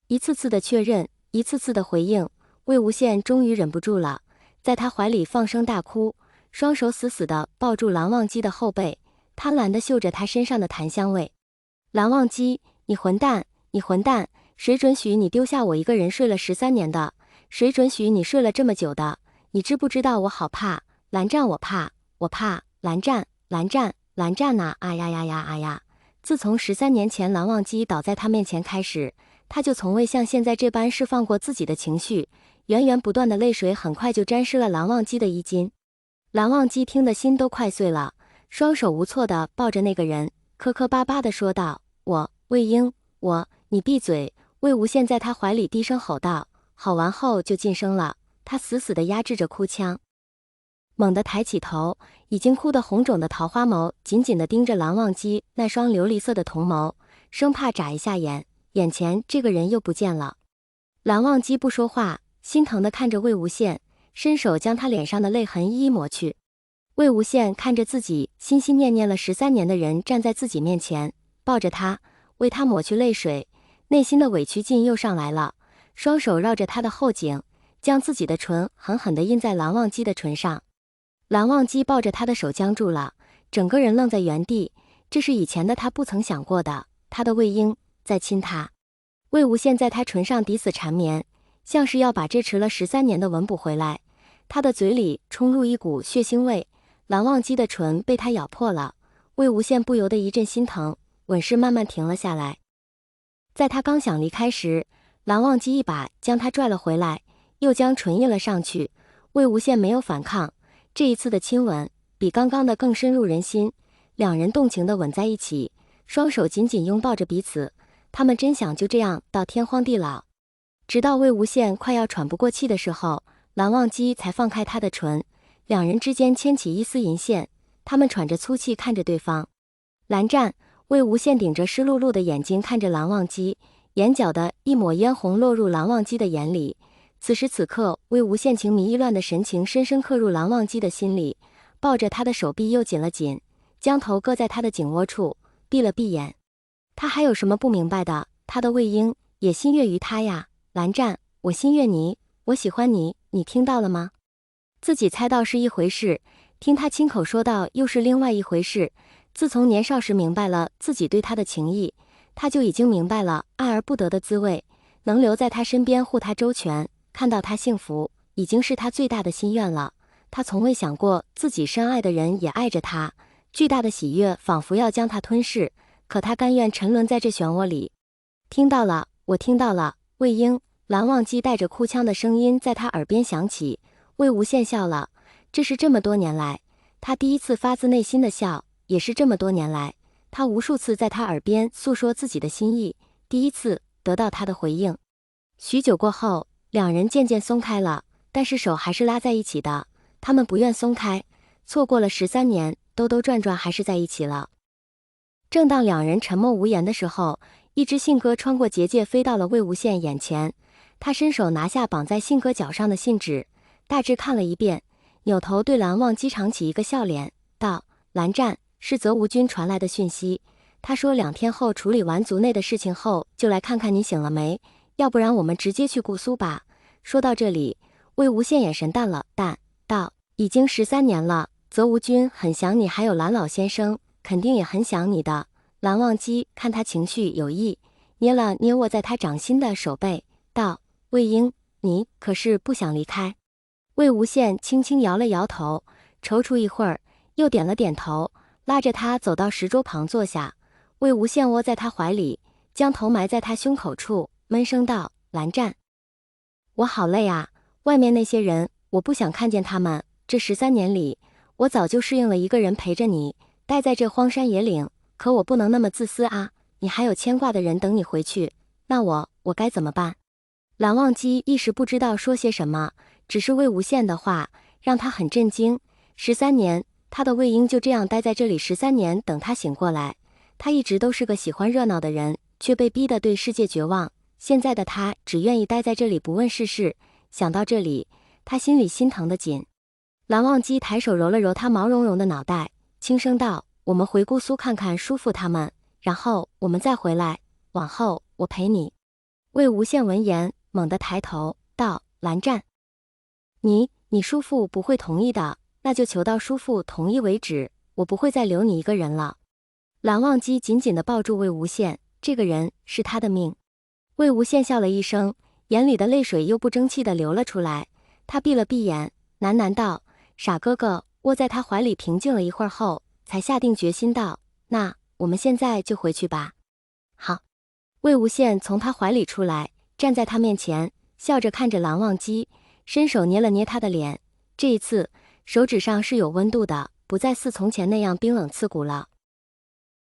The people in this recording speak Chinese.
一次次的确认，一次次的回应，魏无羡终于忍不住了，在他怀里放声大哭，双手死死地抱住蓝忘机的后背，贪婪地嗅着他身上的檀香味。蓝忘机，你混蛋，你混蛋！谁准许你丢下我一个人睡了13年的？谁准许你睡了这么久的？你知不知道我好怕？蓝湛，我怕，我怕蓝湛，蓝湛，蓝湛呐！啊呀呀呀啊呀！自从13年前蓝忘机倒在他面前开始，他就从未像现在这般释放过自己的情绪，源源不断的泪水很快就沾湿了蓝忘机的衣襟。蓝忘机听得心都快碎了，双手无措地抱着那个人，磕磕巴巴地说道：“魏婴，你闭嘴！”魏无羡在他怀里低声吼道，吼完后就噤声了，他死死地压制着哭腔，猛地抬起头，已经哭得红肿的桃花眸紧紧地盯着蓝忘机那双琉璃色的瞳眸，生怕眨一下眼，眼前这个人又不见了。蓝忘机不说话，心疼地看着魏无羡，伸手将他脸上的泪痕一一抹去。魏无羡看着自己心心念念了13年的人站在自己面前，抱着他，为他抹去泪水，内心的委屈劲又上来了，双手绕着他的后颈，将自己的唇狠狠地印在蓝忘机的唇上。蓝忘机抱着他的手僵住了，整个人愣在原地，这是以前的他不曾想过的，他的魏婴在亲他。魏无羡在他唇上抵死缠绵，像是要把这迟了13年的吻补回来，他的嘴里冲入一股血腥味，蓝忘机的唇被他咬破了，魏无羡不由得一阵心疼，吻势慢慢停了下来。在他刚想离开时，蓝忘机一把将他拽了回来，又将唇印了上去。魏无羡没有反抗，这一次的亲吻比刚刚的更深入人心，两人动情地吻在一起，双手紧紧拥抱着彼此，他们真想就这样到天荒地老。直到魏无羡快要喘不过气的时候，蓝忘机才放开他的唇，两人之间牵起一丝银线，他们喘着粗气看着对方。蓝湛，魏无羡顶着湿漉漉的眼睛看着蓝忘机，眼角的一抹嫣红落入蓝忘机的眼里。此时此刻，魏无羡情迷意乱的神情深深刻入蓝忘机的心里，抱着他的手臂又紧了紧，将头搁在他的颈窝处，闭了闭眼。他还有什么不明白的？他的魏婴也心悦于他呀。蓝湛，我心悦你，我喜欢你，你听到了吗？自己猜到是一回事，听他亲口说到又是另外一回事。自从年少时明白了自己对他的情谊，他就已经明白了爱而不得的滋味，能留在他身边护他周全，看到他幸福，已经是他最大的心愿了。他从未想过自己深爱的人也爱着他，巨大的喜悦仿佛要将他吞噬，可他甘愿沉沦在这漩涡里。听到了，我听到了，魏婴。蓝忘机带着哭腔的声音在他耳边响起。魏无羡笑了，这是这么多年来他第一次发自内心的笑，也是这么多年来他无数次在他耳边诉说自己的心意，第一次得到他的回应。许久过后，两人渐渐松开了，但是手还是拉在一起的，他们不愿松开，错过了13年，兜兜转转还是在一起了。正当两人沉默无言的时候，一只信鸽穿过结界飞到了魏无羡眼前，他伸手拿下绑在信鸽脚上的信纸，大致看了一遍，扭头对蓝忘机长起一个笑脸，道：“蓝湛，是泽无君传来的讯息，他说2天后处理完族内的事情后，就来看看你醒了没，要不然我们直接去姑苏吧。”说到这里，魏无羡眼神淡了淡，道：“已经13年了，泽无君很想你，还有蓝老先生肯定也很想你的。”蓝忘机看他情绪有异，捏了捏握在他掌心的手背，道：“魏婴，你可是不想离开？”魏无羡轻轻摇了摇头，踌躇一会儿，又点了点头，拉着他走到石桌旁坐下。魏无羡窝在他怀里，将头埋在他胸口处，闷声道：“蓝湛，我好累啊，外面那些人，我不想看见他们。这13年里，我早就适应了一个人陪着你，待在这荒山野岭，可我不能那么自私啊，你还有牵挂的人等你回去，那我该怎么办？”蓝忘机一时不知道说些什么，只是魏无羡的话让他很震惊。13年，他的魏婴就这样待在这里13年，等他醒过来。他一直都是个喜欢热闹的人，却被逼得对世界绝望。现在的他只愿意待在这里不问世事，想到这里，他心里心疼得紧。蓝忘机抬手揉了揉他毛茸茸的脑袋，轻声道：“我们回姑苏看看叔父他们，然后我们再回来，往后我陪你。”魏无羡闻言，猛地抬头道：“蓝湛，你叔父不会同意的，那就求到叔父同意为止，我不会再留你一个人了。”蓝忘机紧紧地抱住魏无羡，这个人是他的命。魏无羡笑了一声，眼里的泪水又不争气地流了出来。他闭了闭眼，喃喃道：“傻哥哥。”窝在他怀里平静了一会儿后，才下定决心道：“那我们现在就回去吧。”好。魏无羡从他怀里出来，站在他面前，笑着看着蓝忘机，伸手捏了捏他的脸。这一次，手指上是有温度的，不再似从前那样冰冷刺骨了。